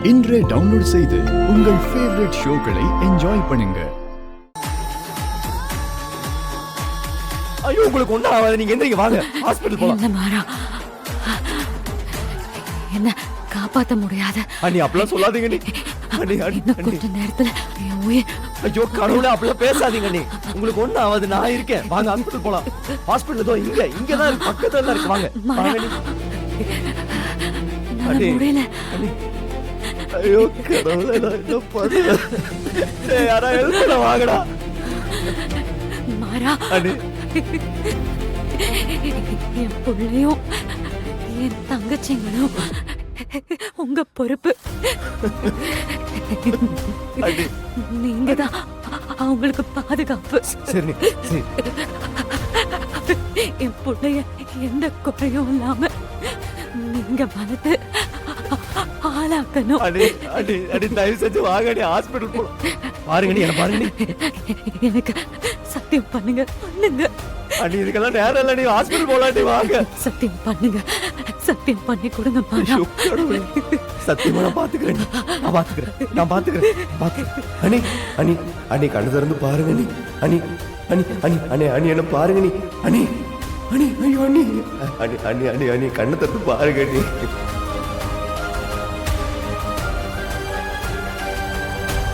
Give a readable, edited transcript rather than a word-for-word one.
இன்றே டவுன்லோட் செய்து உங்கள் ஃபேவரட் ஷோக்களை என்ஜாய் பண்ணுங்க. ஐயோ, உங்களுக்கு ஒண்ணும் ஆகாது. நீங்க எந்திரிங்க, வாங்க ஹாஸ்பிடல் போலாம். என்ன மாறா, என்ன காப்பாத்த முடியாது. அண்ணி அப்படிலாம் சொல்லாதீங்க நீ. அண்ணி இன்னும் கொஞ்ச நேரத்துல என் உயிர். ஐயோ கடவுளே, அப்படிலாம் பேசாதீங்க நீ. உங்களுக்கு ஒண்ணும் ஆகாது, நான் இருக்கேன். வாங்க ஹாஸ்பிடல் போலாம். ஹாஸ்பிடல் தான் இங்கதான் இருக்கு, பக்கத்துல தான் இருக்கு. வாங்க மாறா, அண்ணி முடியல. ஐயோ கடவுளே, நான் என்ன பண்ணுவேன்? யாரா எழுப்பல, வாங்கடா. மாறா, அண்ணி என் பிள்ளையும் என் தங்கச்சிங்களும் உங்க பொறுப்பு. நீங்க தான் அவங்களுக்கு பாதுகாப்பு. சரி சரி. என் பிள்ளைய எந்த குறையும் இல்லாம நீங்க வளர்த்து ஆளாக்கணும். அடி அடி அடி, தயவு செஞ்சு வாங்க, ஹாஸ்பிடல் போலாம். பாருங்க நீ, என்ன பாருங்க நீ. எனக்கு சத்தியம் பண்ணுங்க, பண்ணுங்க. அடி இதுக்கெல்லாம் நேரம் இல்ல, நீ ஹாஸ்பிடல் போலாண்டி, வாங்க. சத்தியம் பண்ணுங்க, சத்தியம் பண்ணி கொடுங்க மாறா. சத்தியமா நான் பாத்துக்கிறேன், நான் பாத்துக்கிறேன். அண்ணி அண்ணி அண்ணி, கண்ணு திறந்து பாருங்க நீ. அண்ணி அண்ணி அண்ணி அண்ணி அண்ணி, என்ன பாருங்க நீ. அண்ணி அண்ணி, ஐயோ அண்ணி அண்ணி அண்ணி அண்ணி, கண்ணு திறந்து பாருங்க நீ.